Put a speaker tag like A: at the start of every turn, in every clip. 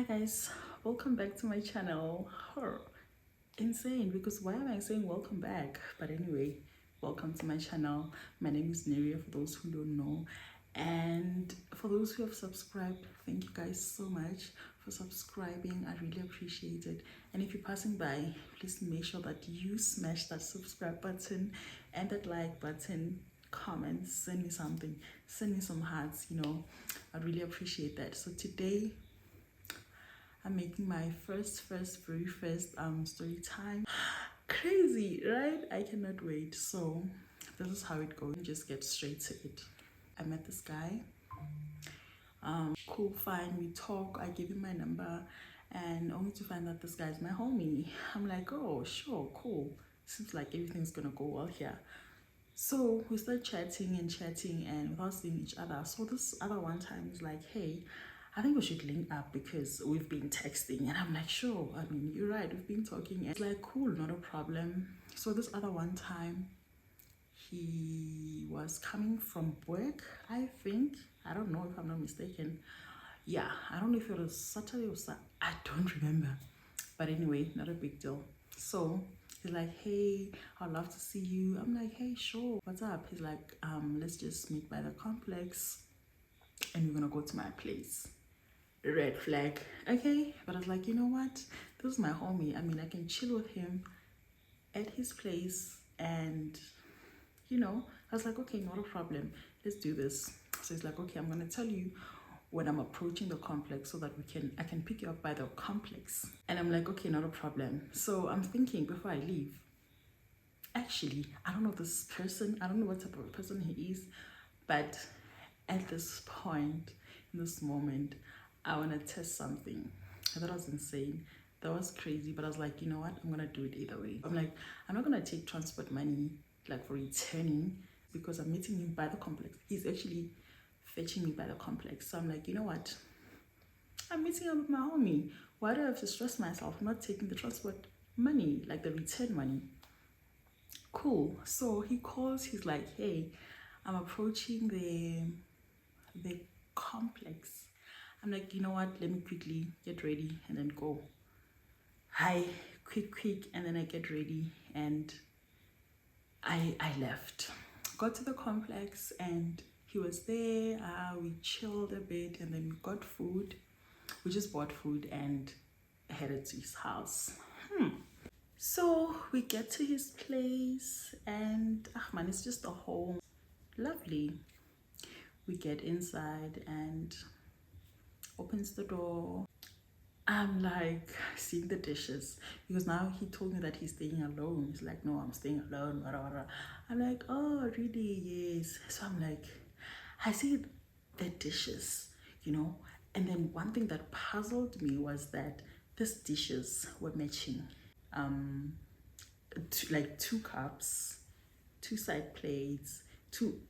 A: Hi guys, welcome back to my channel. Insane, because why am I saying welcome back? But anyway, welcome to my channel. My name is Neria, for those who don't know, and for those who have subscribed, thank you guys so much for subscribing. I really appreciate it. And if you're passing by, please make sure that you smash that subscribe button and that like button. Comment, send me something, send me some hearts, I really appreciate that. So today I'm making my very first story time. Crazy, right? I cannot wait. So this is how it goes. Just get straight to it. I met this guy. Cool, fine. We talk. I give him my number, and only to find out this guy's my homie. I'm like, oh, sure, cool. Seems like everything's gonna go well here. So we start chatting and without seeing each other. So this other one time is like, hey, I think we should link up because we've been texting. And I'm like, sure, I mean, you're right, we've been talking. It's like, cool, not a problem. So this other one time, he was coming from work, I think. I don't know if I'm not mistaken. Yeah, I don't know if it was Saturday or Sunday. I don't remember. But anyway, not a big deal. So he's like, hey, I'd love to see you. I'm like, hey, sure, what's up? He's like, let's just meet by the complex and we're gonna go to my place. Red flag. Okay, but I was like, you know what, this is my homie. I mean, I can chill with him at his place, and I was like, okay, not a problem, let's do this. So he's like, okay, I'm gonna tell you when I'm approaching the complex so that I can pick you up by the complex. And I'm like, okay, not a problem. So I'm thinking before I leave, actually, I don't know this person, I don't know what type of person he is, but at this point, in this moment, I want to test something. I thought it was insane. That was crazy, but I was like, you know what, I'm gonna do it either way. I'm like, I'm not gonna take transport money like for returning because I'm meeting him by the complex. He's actually fetching me by the complex. So I'm like, you know what, I'm meeting up with my homie. Why do I have to stress myself? I'm not taking the transport money, like the return money. Cool. So he calls, he's like, hey, I'm approaching the complex. I'm like, you know what, let me quickly get ready and then go. Hi, quick, and then I get ready and I left. Got to the complex and he was there. We chilled a bit and then we got food. We just bought food and headed to his house. So we get to his place and man, it's just a home. Lovely. We get inside and opens the door. I'm like seeing the dishes because now he told me that he's staying alone. He's like, no, I'm staying alone. I'm like, oh, really? Yes. So I'm like, I see the dishes, And then one thing that puzzled me was that these dishes were matching. Like 2 cups, 2 side plates, 2,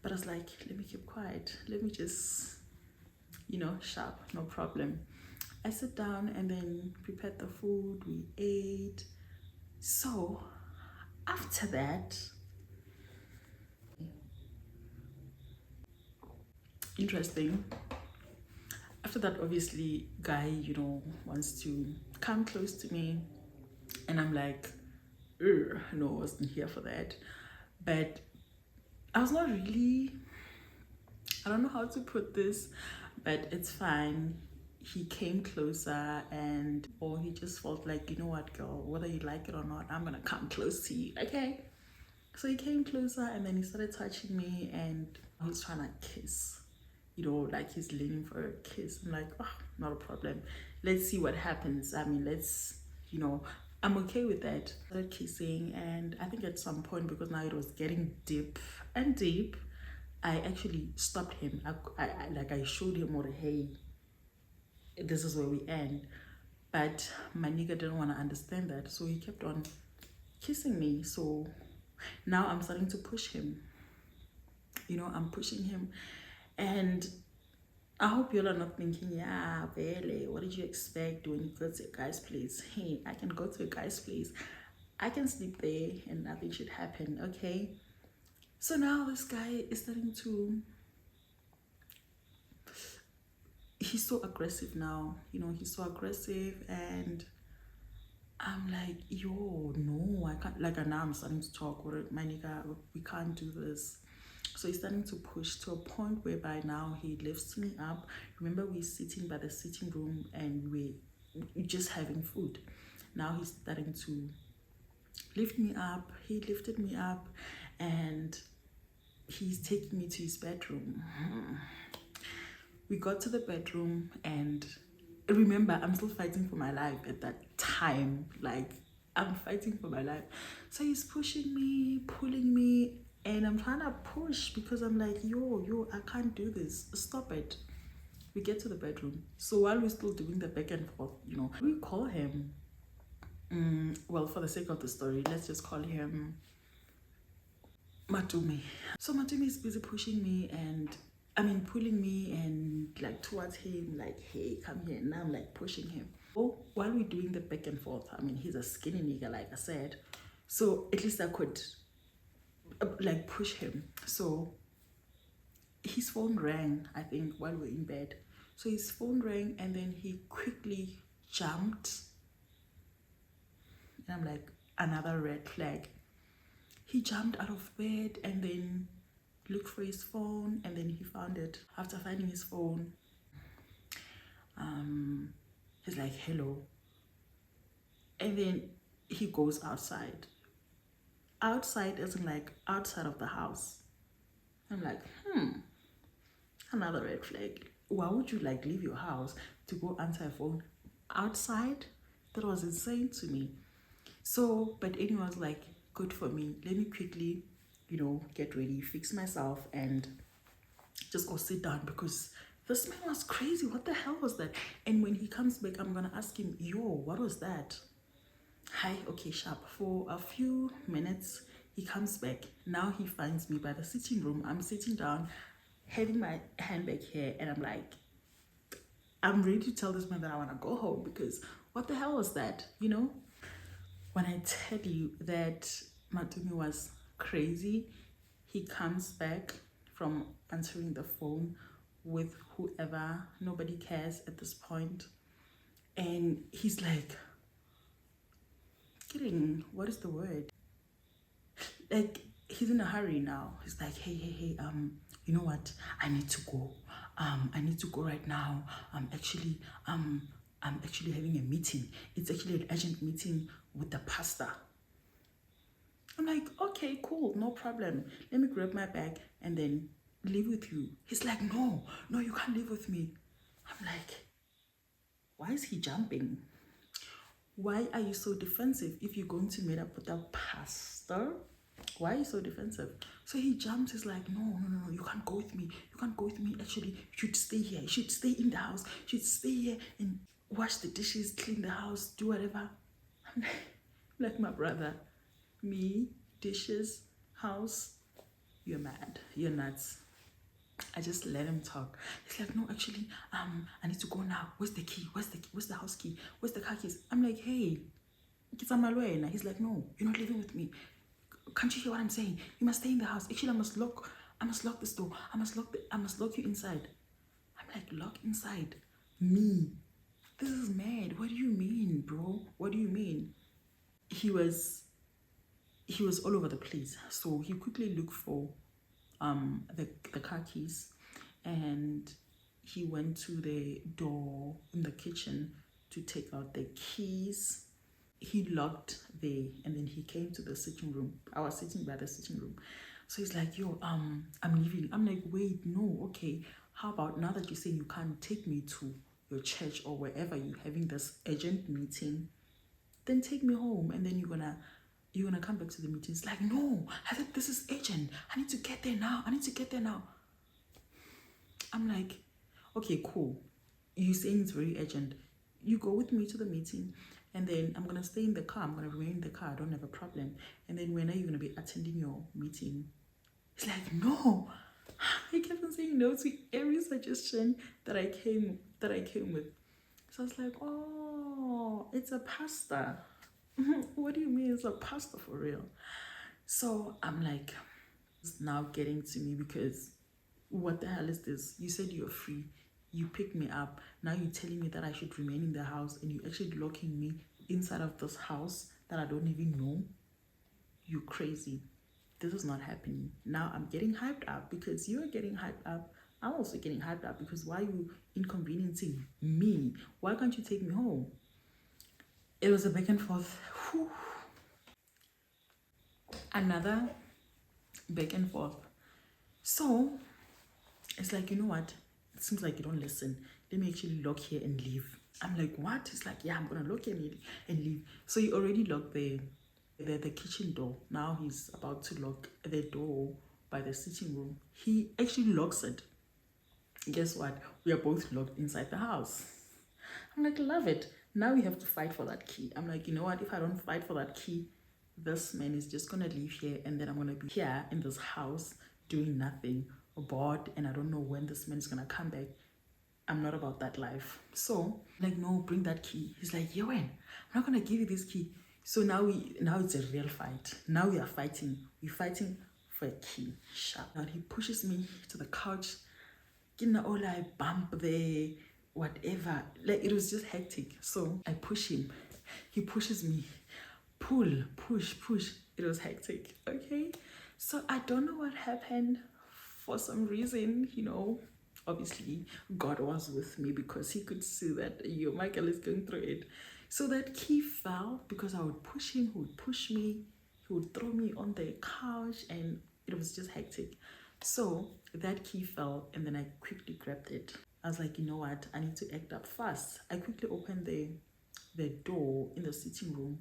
A: But I was like, let me keep quiet. Let me just sharp, no problem. I sit down and then prepared the food, we ate. So after that, interesting. After that, obviously, guy, wants to come close to me. And I'm like, no, I wasn't here for that. But I was not really, I don't know how to put this, but it's fine. He came closer or he just felt like, you know what, girl, whether you like it or not, I'm gonna come close to you, okay? So he came closer and then he started touching me and he's trying to kiss, like he's leaning for a kiss. I'm like, oh, not a problem. Let's see what happens. I mean, I'm okay with that. Started kissing, and I think at some point, because now it was getting deep, I actually stopped him. I showed him, hey, this is where we end. But my nigga didn't want to understand that, so he kept on kissing me. So now I'm starting to push him. I'm pushing him, and I hope you're not thinking, yeah, Bele, what did you expect when you go to a guy's place? Hey, I can go to a guy's place. I can sleep there and nothing should happen, okay? So now this guy is starting to, he's so aggressive now. You know, he's so aggressive, and I'm like, yo, no, I can't. Like, and now I'm starting to talk with my nigga. We can't do this. So he's starting to push to a point whereby now he lifts me up. Remember, we're sitting by the sitting room and we're just having food. Now he's starting to lift me up. He lifted me up, and he's taking me to his bedroom. We got to the bedroom, and remember, I'm still fighting for my life at that time. Like, I'm fighting for my life. So he's pushing me, pulling me, and I'm trying to push because I'm like, yo, I can't do this. Stop it. We get to the bedroom. So while we're still doing the back and forth, you know, we call him. Well, for the sake of the story, let's just call him Matumi. So Matumi is busy pushing me, and pulling me and like towards him, like, hey, come here. And now I'm like pushing him. Oh, while we're doing the back and forth, he's a skinny nigga, like I said. So at least I could like push him. So his phone rang, I think, while we we're in bed. So his phone rang, and then he quickly jumped. And I'm like, another red flag. He jumped out of bed and then looked for his phone, and then he found it. After finding his phone, he's like, hello. And then he goes outside. Outside isn't like outside of the house. I'm like, another red flag. Why would you like leave your house to go answer a phone outside? That was insane to me. So, but anyway, I was like, good for me. Let me quickly, get ready, fix myself, and just go sit down because this man was crazy. What the hell was that? And when he comes back, I'm gonna ask him, yo, what was that? Hi, okay, sharp. For a few minutes, he comes back. Now he finds me by the sitting room. I'm sitting down, having my handbag here, and I'm like, I'm ready to tell this man that I want to go home because what the hell was that? When I tell you that Matumi was crazy, he comes back from answering the phone with whoever, nobody cares at this point. And he's like, kidding, what is the word? Like, he's in a hurry now. He's like, hey, you know what? I need to go. I need to go right now. I'm actually having a meeting. It's actually an urgent meeting with the pastor. I'm like, okay, cool, no problem. Let me grab my bag and then leave with you. He's like, no, you can't leave with me. I'm like, why is he jumping? Why are you so defensive if you're going to meet up with the pastor? Why are you so defensive? So he jumps. He's like, no, you can't go with me. You can't go with me. Actually, you should stay here. You should stay in the house. You should stay here and wash the dishes, clean the house, do whatever. I'm like, my brother, me, dishes, house, you're mad. You're nuts. I just let him talk. He's like, no, actually, I need to go now. Where's the key? Where's the house key? Where's the car keys? I'm like, hey, he's like, no, you're not living with me. Can't you hear what I'm saying? You must stay in the house. Actually, I must lock this door. I must lock you inside. I'm like, lock inside? Me? This is mad. What do you mean, bro? What do you mean? He was all over the place. So he quickly looked for the car keys, and he went to the door in the kitchen to take out the keys. He locked there, and then he came to the sitting room. I was sitting by the sitting room. So he's like, yo, I'm leaving. I'm like, wait, no, okay. How about now that you say you can't take me to your church or wherever you're having this urgent meeting, then take me home, and then you're gonna come back to the meeting. It's like, no, I said this is urgent. I need to get there now. I'm like, okay, cool. You're saying it's very urgent. You go with me to the meeting, and then I'm gonna stay in the car. I'm gonna remain in the car. I don't have a problem. And then when are you gonna be attending your meeting? He's like, no. I kept on saying no to every suggestion that I came with. So I was like, oh, it's a pastor. What do you mean it's a pastor for real? So I'm like, it's now getting to me because what the hell is this? You said you're free. You pick me up. Now you're telling me that I should remain in the house, and you're actually locking me inside of this house that I don't even know. You crazy. This is not happening. Now I'm getting hyped up because you're getting hyped up. I'm also getting hyped up because why are you inconveniencing me? Why can't you take me home? It was a back and forth. Whew. Another back and forth. So it's like, you know what? It seems like you don't listen. Let me actually lock here and leave. I'm like, what? He's like, yeah, I'm gonna lock here and leave. So he already locked the kitchen door. Now he's about to lock the door by the sitting room. He actually locks it. Guess what? We are both locked inside the house. I'm like, love it. Now we have to fight for that key. I'm like, you know what? If I don't fight for that key, this man is just gonna leave here, and then I'm gonna be here in this house doing nothing, bored, and I don't know when this man is gonna come back. I'm not about that life. So like, no, bring that key. He's like, yo, I'm not gonna give you this key. So now it's a real fight. Now we are fighting. We're fighting for a key. Sharp. Now he pushes me to the couch. I bump there, whatever. Like, it was just hectic. So I push him. He pushes me. Pull, push. It was hectic. Okay. So I don't know what happened. For some reason, obviously God was with me because he could see that Michael is going through it. So that key fell because I would push him, he would push me, he would throw me on the couch, and it was just hectic. So that key fell, and then I quickly grabbed it. I was like, you know what? I need to act up fast. I quickly opened the door in the sitting room,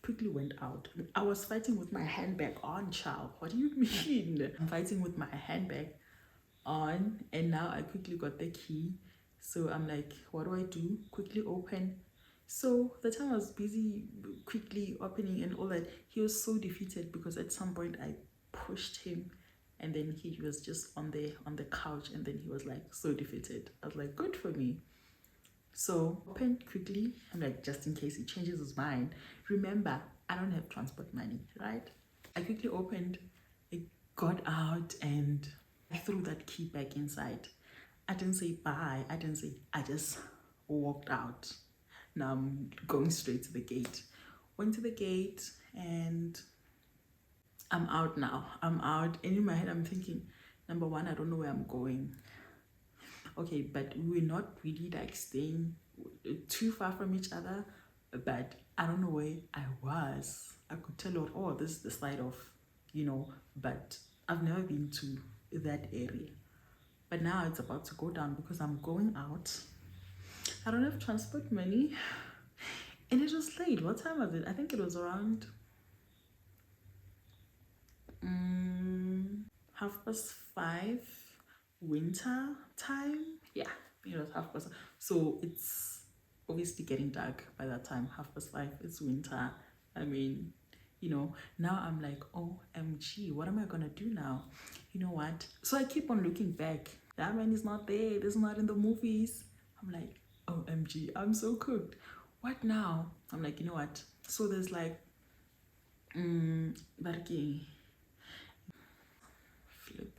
A: quickly went out. I was fighting with my handbag on, child. What do you mean? I'm fighting with my handbag on, and now I quickly got the key. So I'm like, what do I do? Quickly open. So the time I was busy quickly opening and all that, he was so defeated because at some point I pushed him, and then he was just on the couch, and then he was like so defeated. I was like, good for me. So open quickly. I'm like, just in case he changes his mind. Remember, I don't have transport money, right? I quickly opened, I got out, and I threw that key back inside. I didn't say bye. I just walked out. Now I'm going straight to the gate. Went to the gate, and I'm out now. I'm out. And in my head, I'm thinking, number one, I don't know where I'm going. Okay, but we're not really like staying too far from each other. But I don't know where I was. I could tell, oh, this is the side of, but I've never been to that area. But now it's about to go down because I'm going out. I don't have transport money. And it was late. What time was it? I think it was around 5:30 winter time. Yeah, it was 5:30. So it's obviously getting dark by that time. 5:30. It's winter. I mean, now I'm like, OMG, what am I gonna do now? You know what? So I keep on looking back. That man is not there. This is not in the movies. I'm like, OMG, I'm so cooked. What now? I'm like, you know what? So there's like, Barki, flip.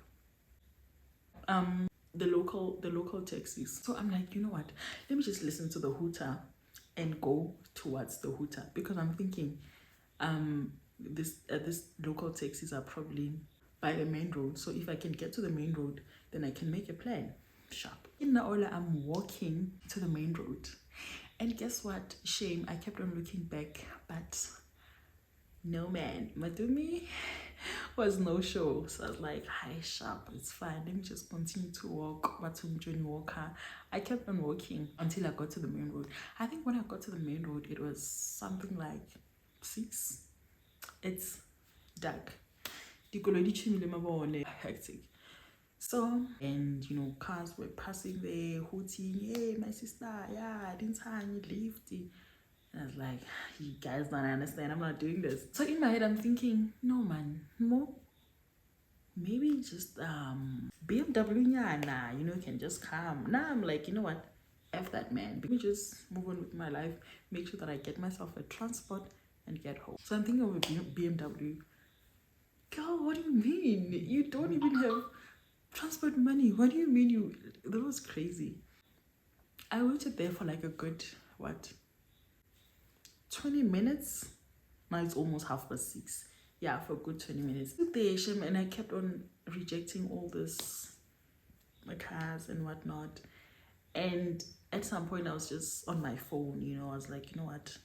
A: The local taxis. So I'm like, you know what? Let me just listen to the hooter and go towards the hooter, because I'm thinking, this local taxis are probably by the main road. So if I can get to the main road, then I can make a plan. Sharp. In Naola, I'm walking to the main road, and guess what? Shame, I kept on looking back, but no man. Madumi was no show. So I was like, hi, sharp, it's fine. Let me just continue to walk. I kept on walking until I got to the main road. I think when I got to the main road, it was something like 6. It's dark. Hectic. So, and cars were passing there, hooting, hey, my sister, yeah, I didn't leave. And I was like, you guys don't understand, I'm not doing this. So in my head, I'm thinking, no man, maybe just BMW nyana, can just come. Now I'm like, you know what? F that man. Let me just move on with my life, make sure that I get myself a transport and get home. So I'm thinking of a BMW. Girl, what do you mean? You don't even have Transport money? What do you mean you? That was crazy. I waited there for like a good, what, 20 minutes? Now it's almost 6:30. Yeah, for a good 20 minutes. And I kept on rejecting all this, my cars and whatnot. And at some point, I was just on my phone, I was like, you know what?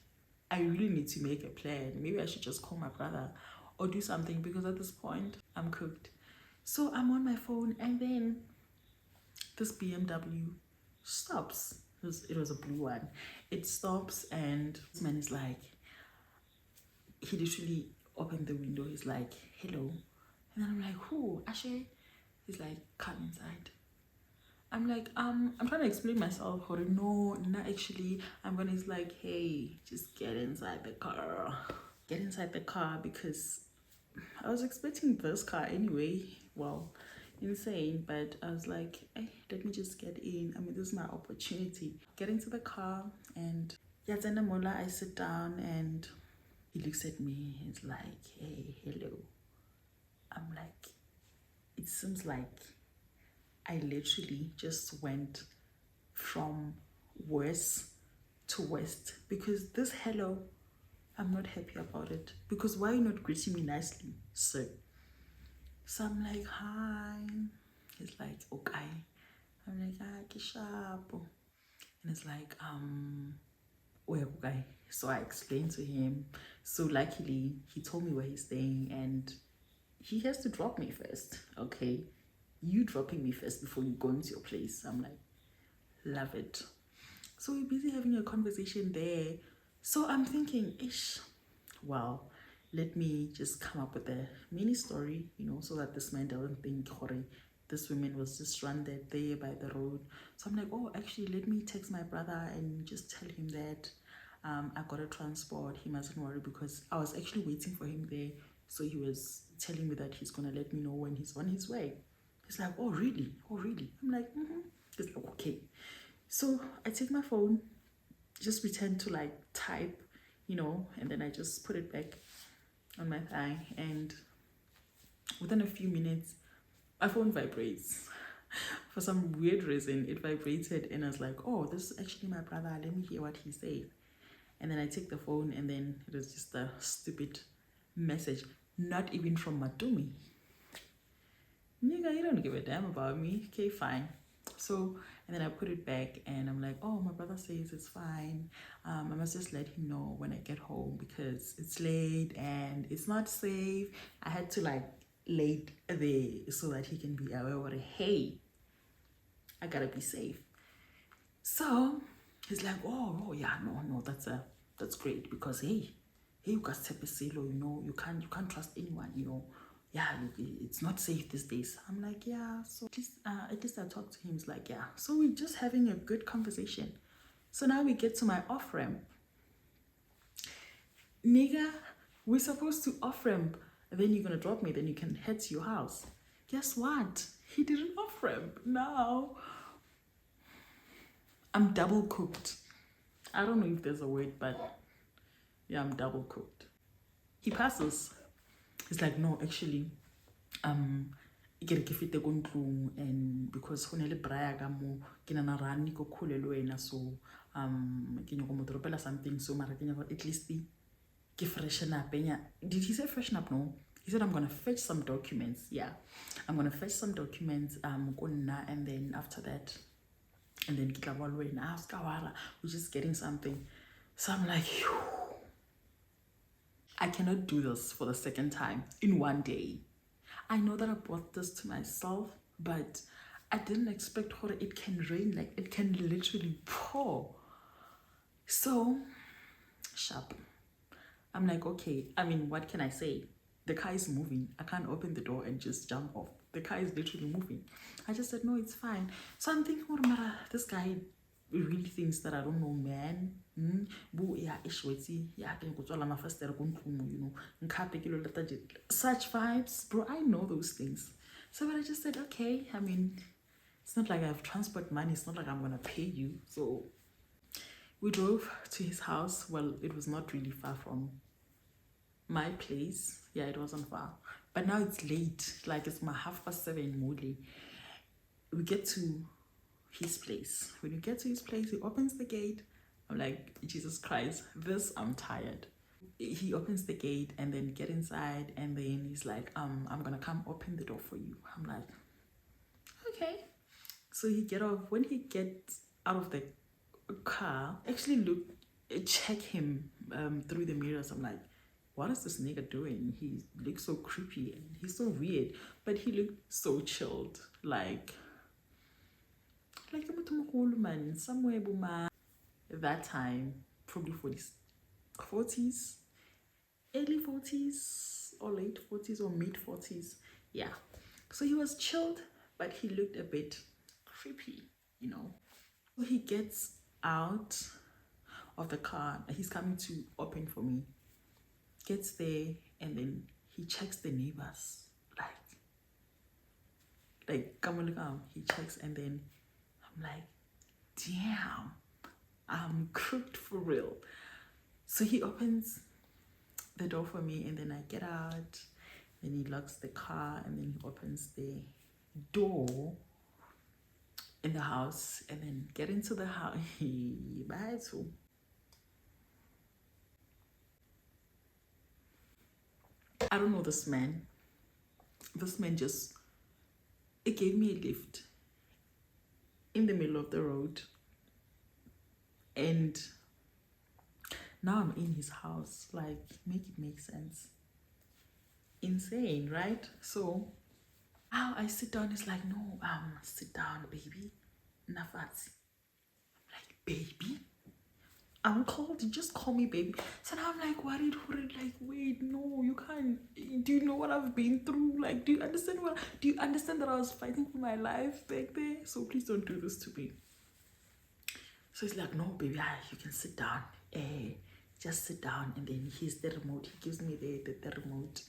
A: I really need to make a plan. Maybe I should just call my brother or do something, because at this point, I'm cooked. So I'm on my phone, and then this BMW stops. It was a blue one. It stops, and this man is like, he literally opened the window. He's like, hello. And I'm like, who? Ashe? He's like, come inside. I'm like, I'm trying to explain myself. Or no, not actually. He's like, hey, just get inside the car. Get inside the car, because I was expecting this car anyway. Well, insane, but I was like, hey, let me just get in. I mean, this is my opportunity. Get into the car, and Yatsenda Mola, I sit down, and he looks at me. He's like, hey, hello. I'm like, it seems like I literally just went from worse to worst, because this hello, I'm not happy about it. Because why are you not greeting me nicely, sir? So I'm like, hi. He's like, okay. I'm like, Kishapo. And it's like, where okay. So I explained to him. So luckily, he told me where he's staying, and he has to drop me first. Okay, you dropping me first before you go into your place. I'm like, love it. So we're busy having a conversation there. So I'm thinking, well, let me just come up with a mini story, so that this man doesn't think, Hore, this woman was just stranded there by the road. So I'm like, oh, actually, let me text my brother and just tell him that I got a transport. He mustn't worry, because I was actually waiting for him there. So he was telling me that he's going to let me know when he's on his way. He's like, oh, really? Oh, really? I'm like, He's like, okay. So I take my phone, just pretend to like type, and then I just put it back on my thigh, and within a few minutes, my phone vibrates. For some weird reason, it vibrated, and I was like, oh, this is actually my brother. Let me hear what he said. And then I take the phone, and then it was just a stupid message, not even from Matumi. Nigga, you don't give a damn about me. Okay, fine. So, and then I put it back, and I'm like, oh, my brother says it's fine. I must just let him know when I get home, because it's late and it's not safe. I had to like lay there so that he can be aware of, hey, I gotta be safe. So he's like, oh yeah, no, that's great, because hey, you got Tepesilo, you can't trust anyone, yeah, it's not safe these days. I'm like, yeah. So at least I talked to him. He's like, yeah. So we're just having a good conversation. So now we get to my off ramp. Nigga, we're supposed to off ramp, and then you're gonna drop me, then you can head to your house. Guess what? He didn't off ramp. Now I'm double cooked. I don't know if there's a word, but yeah, I'm double cooked. He passes. He's like, no, actually, ke fete ko ntlong, and because go ne le braya ka mo ke nana rani ko khole le wena, so ke nyako mo dropela something, so mara ke nyako at least ke freshen up. Did he say freshen up? No, he said I'm gonna fetch some documents. Yeah, I'm gonna fetch some documents ko nna, and then after that, and then ke tla bua le wena. We're just getting something. So I'm like, phew. I cannot do this for the second time in one day. I know that I bought this to myself, but I didn't expect how it can rain, like it can literally pour. So, sharp. I'm like, okay, I mean, what can I say? The car is moving. I can't open the door and just jump off. The car is literally moving. I just said, no, it's fine. So I'm thinking, what matter? This guy really thinks that I don't know, man. Such vibes, bro. I know those things. So but I just said, okay, I mean, it's not like I have transport money, it's not like I'm gonna pay you. So we drove to his house. Well, it was not really far from my place. Yeah, it wasn't far, but now it's late, like it's my 7:30 Muli. we get to his place. When we get to his place, he opens the gate. I'm like, Jesus Christ, I'm tired. He opens the gate and then get inside, and then he's like, I'm gonna come open the door for you. I'm like, okay. So he get off. When he gets out of the car, actually check him through the mirrors. I'm like, what is this nigga doing? He looks so creepy and he's so weird, but he looked so chilled, like a man, somewhere buma. That time, probably 40s, early 40s or late 40s or mid 40s. Yeah. So he was chilled, but he looked a bit creepy, you know. So he gets out of the car. He's coming to open for me. Gets there, and then he checks the neighbors. Come on, come. He checks, and then I'm like, damn, I'm cooked for real. So he opens the door for me, and then I get out. Then he locks the car, and then he opens the door in the house, and then get into the house. Bye. I don't know this man. This man just, it gave me a lift in the middle of the road, and now I'm in his house. Like, make it make sense. Insane, right? So how I sit down is like, no, sit down, baby. Nafasi. Like, baby? Uncle, you just call me baby. So now I'm like worried, like, wait, no, you can't. Do you know what I've been through? Like, do you understand that I was fighting for my life back there? So please don't do this to me. So he's like, no, baby, you can sit down. Just sit down. And then here's the remote. He gives me the remote.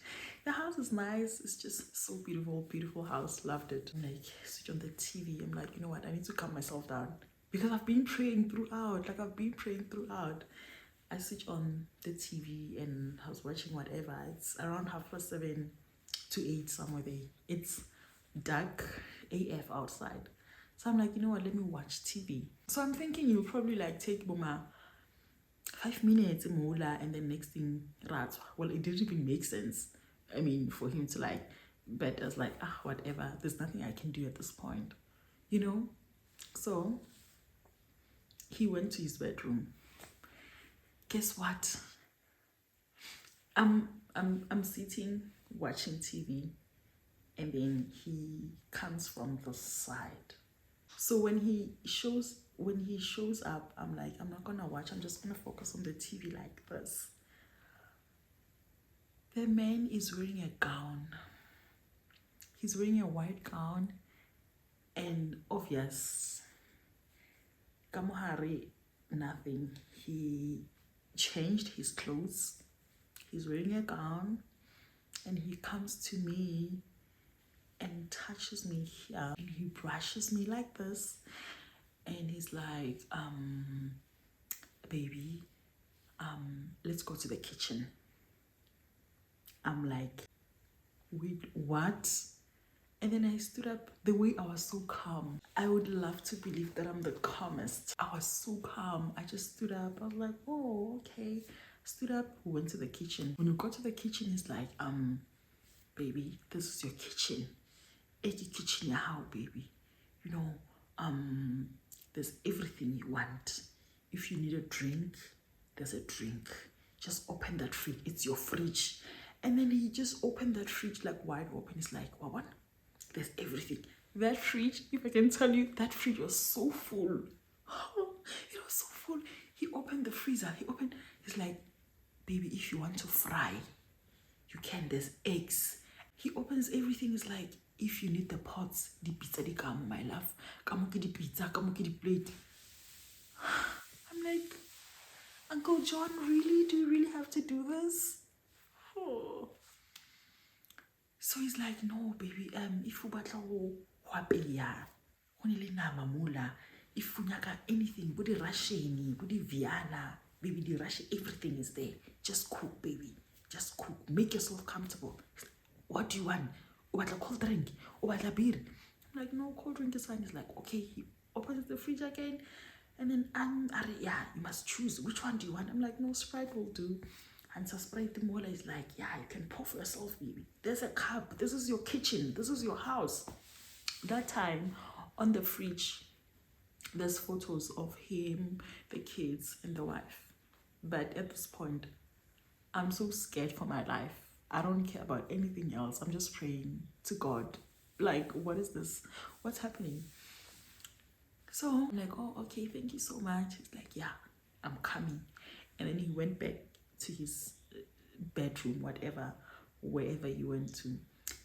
A: The house is nice. It's just so beautiful, beautiful house. Loved it. I'm like, switch on the TV. I'm like, you know what? I need to calm myself down. Because I've been praying throughout. I switch on the TV and I was watching whatever. It's around 7:30 to 8, somewhere there. It's dark AF outside. So I'm like, you know what, let me watch TV. So I'm thinking you'll probably like take Boma 5 minutes and then next thing, well, it didn't even make sense. I mean, for him to like, but I was like, whatever, there's nothing I can do at this point, you know? So he went to his bedroom. Guess what? I'm sitting watching TV, and then he comes from the side. So when he shows up, I'm like, I'm not gonna watch, I'm just gonna focus on the TV like this. The man is wearing a gown. He's wearing a white gown, and obvious, Kamuhari, nothing. He changed his clothes. He's wearing a gown, and he comes to me and touches me here, and he brushes me like this, and he's like, baby, let's go to the kitchen. I'm like, wait, what? And then I stood up. The way I was so calm, I would love to believe that I'm the calmest. I was so calm. I just stood up. I was like, oh, okay. Stood up, we went to the kitchen. When we got to the kitchen, he's like, baby, this is your kitchen. It's your kitchen, your house, baby. You know, there's everything you want. If you need a drink, there's a drink. Just open that fridge. It's your fridge. And then he just opened that fridge like wide open. It's like, what? There's everything. That fridge, if I can tell you, that fridge was so full. It was so full. He opened the freezer. He's like, baby, if you want to fry, you can. There's eggs. He opens everything. It's like, if you need the pots, the pizza, the come, my love. Come get the pizza, come get the plate. I'm like, Uncle John, really? Do you really have to do this? Oh. So he's like, no, baby, if you batla go apeya, go ne le nama mola, if you nyaka anything, body Russian, body Vienna, baby, the Russian, everything is there. Just cook, baby. Just cook. Make yourself comfortable. What do you want? O batla cold drink? O batla beer? I'm like, no, cold drink is fine. He's like, okay. He opens the fridge again. And then yeah, you must choose. Which one do you want? I'm like, no, Sprite will do. And so Sprite the mola is like, yeah, you can pour for yourself, baby. There's a cup. This is your kitchen. This is your house. That time on the fridge, there's photos of him, the kids, and the wife. But at this point, I'm so scared for my life. I don't care about anything else. I'm just praying to God. Like, what is this? What's happening? So I'm like, oh, okay, thank you so much. He's like, yeah, I'm coming. And then he went back to his bedroom, whatever, wherever he went to.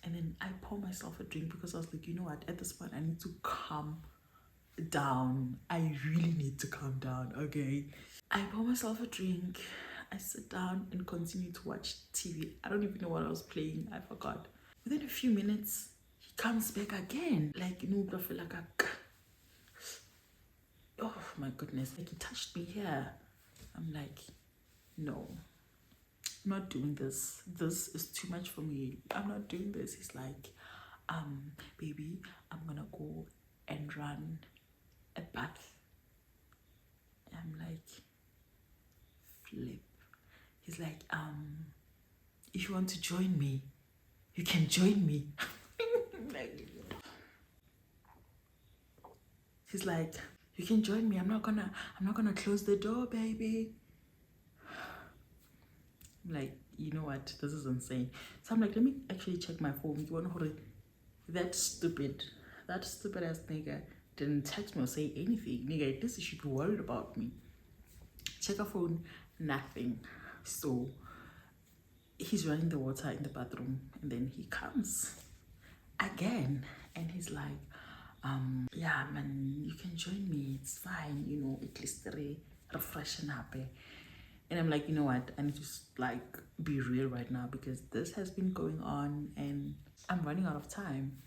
A: And then I pour myself a drink because I was like, you know what, at this point, I need to calm down. I really need to calm down, okay? I pour myself a drink. I sit down and continue to watch TV. I don't even know what I was playing. I forgot. Within a few minutes, he comes back again. Like, you know, I feel like oh my goodness. Like, he touched me here. I'm like, no, I'm not doing this. This is too much for me. I'm not doing this. He's like, baby, I'm gonna go and run a bath. I'm like, flip. He's like, if you want to join me, you can join me. He's like, you can join me. I'm not gonna close the door, baby. I'm like, you know what? This is insane. So I'm like, let me actually check my phone. You want to that stupid ass nigga didn't text me or say anything. Nigga, at least you should be worried about me. Check her phone, nothing. So he's running the water in the bathroom, and then he comes again, and he's like, yeah, man, you can join me. It's fine, you know, at least refreshing happy. And I'm like, you know what? I need to like be real right now because this has been going on and I'm running out of time.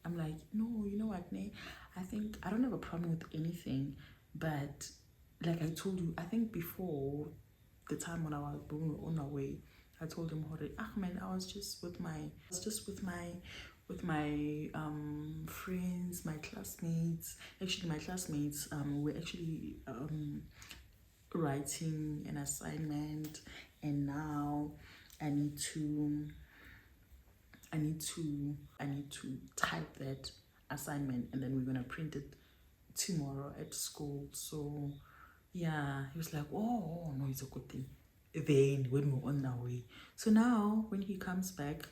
A: I'm like, no, you know what, Nay? I think I don't have a problem with anything, but like I told you, I think before the time when I was on our way, I told him, ah man, I was just with my friends, my classmates. Actually, my classmates were actually writing an assignment, and now I need to type that assignment, and then we're gonna print it tomorrow at school. So yeah, he was like, oh no, it's a good thing. Then when we're on our way, so now when he comes back,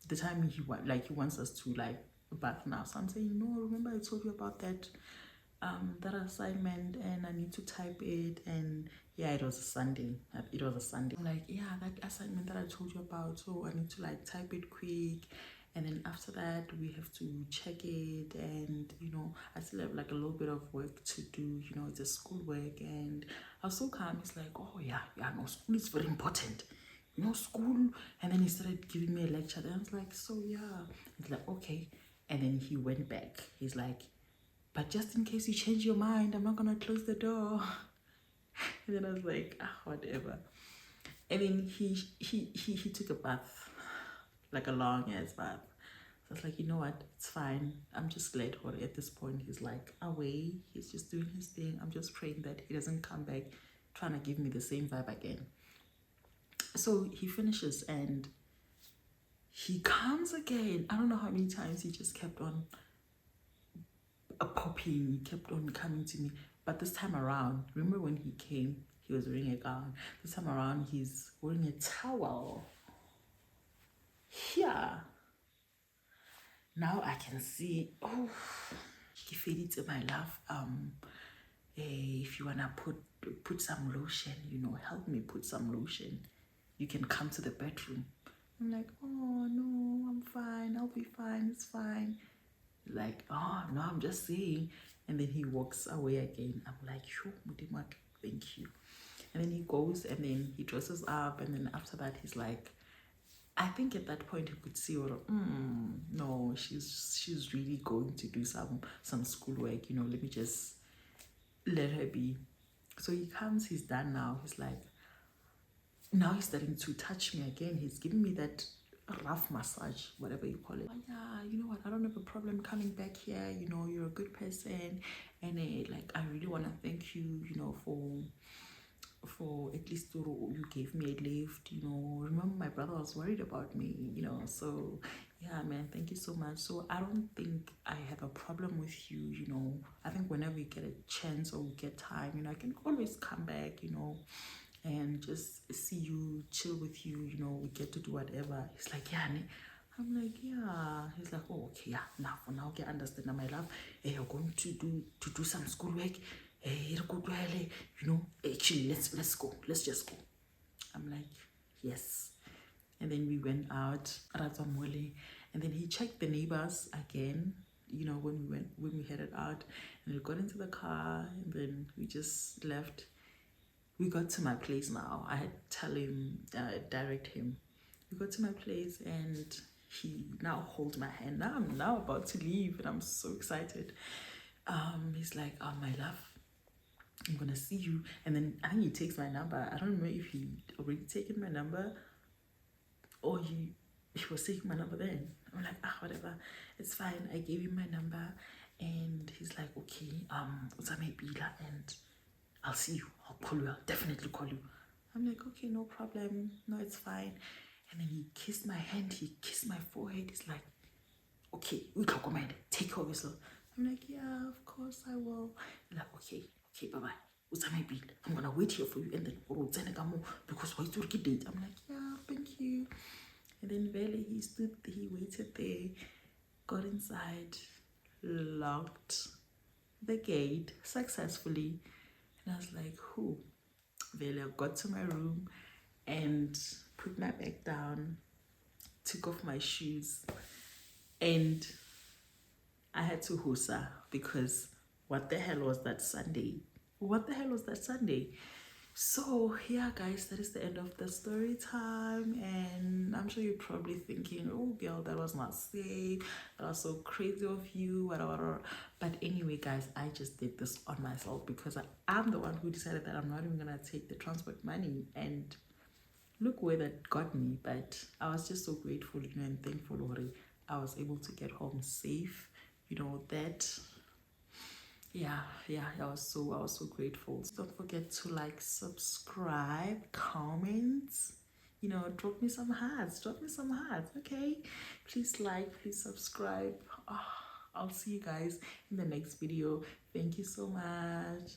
A: the time he wants us to like bath now. So I'm saying, no, remember I told you about that assignment, and I need to type it. And yeah, it was a Sunday. I'm like, yeah, that assignment that I told you about, so I need to like type it quick, and then after that we have to check it. And you know, I still have like a little bit of work to do, you know, it's a school work. And I was so calm. He's like, oh yeah, no, school is very important, you know, school. And then he started giving me a lecture. Then I was like, so yeah. He's like, okay. And then he went back. He's like, but just in case you change your mind, I'm not gonna close the door. And then I was like, whatever. And then he took a bath, like a long ass bath. So I was like, you know what, it's fine. I'm just glad at this point he's like away. He's just doing his thing. I'm just praying that he doesn't come back trying to give me the same vibe again. So he finishes and he comes again. I don't know how many times he just kept on popping, he kept on coming to me. But this time around, remember when he came, he was wearing a gown. This time around, he's wearing a towel. Yeah. Now I can see, oh, Kifedite, my love, if you wanna put some lotion, you know, help me put some lotion. You can come to the bedroom. I'm like, oh no, I'm fine, I'll be fine, it's fine. Like, oh no, I'm just saying. And then he walks away again. I'm like, sure, thank you. And then he goes and then he dresses up, and then after that he's like, I think at that point he could see, no, she's really going to do some schoolwork, you know, let me just let her be. So he comes, he's done now. He's like, now he's starting to touch me again. He's giving me that rough massage, whatever you call it. Oh, yeah, you know what, I don't have a problem coming back here, you know, you're a good person, and like I really want to thank you, you know, for at least you gave me a lift, you know. Remember, my brother was worried about me, you know. So yeah, man, thank you so much. So I don't think I have a problem with you, you know. I think whenever we get a chance or we get time, you know, I can always come back, you know, and just see you, chill with you, you know. We get to do whatever. He's like, yeah, ne. I'm like, yeah. He's like, oh, okay, yeah. Now for now, okay, understand. Now, my love, you're going to do some schoolwork. You know, actually, let's go. Let's just go. I'm like, yes. And then we went out, Ratamole, and then he checked the neighbors again. You know, when we headed out, and we got into the car, and then we just left. We got to my place now. I had to tell him, direct him. We got to my place, and he now holds my hand. Now I'm now about to leave, and I'm so excited. He's like, oh, my love, I'm gonna see you. And then I think he takes my number. I don't know if he already taken my number or he was taking my number then. I'm like, whatever, it's fine. I gave him my number, and he's like, okay, Bila, and I'll see you. I'll call you. I'll definitely call you. I'm like, okay, no problem. No, it's fine. And then he kissed my hand. He kissed my forehead. He's like, okay, we can command. Take care of yourself. I'm like, yeah, of course I will. I'm like, okay, bye bye. I'm gonna wait here for you, and then because why to date? I'm like, yeah, thank you. And then Vele, he waited there, got inside, locked the gate successfully. And I was like, who? Vele, I got to my room and put my bag down, took off my shoes, and I had to hosa because what the hell was that Sunday? What the hell was that Sunday? So yeah, guys, that is the end of the story time, and I'm sure you're probably thinking, oh girl, that was not safe, that was so crazy of you, whatever. But anyway, guys, I just did this on myself because I'm the one who decided that I'm not even gonna take the transport money, and look where that got me. But I was just so grateful, you know, and thankful, Lori, I was able to get home safe, you know. That yeah, I was so grateful. Don't forget to like, subscribe, comment, you know, drop me some hearts, okay? Please like, please subscribe. I'll see you guys in the next video. Thank you so much.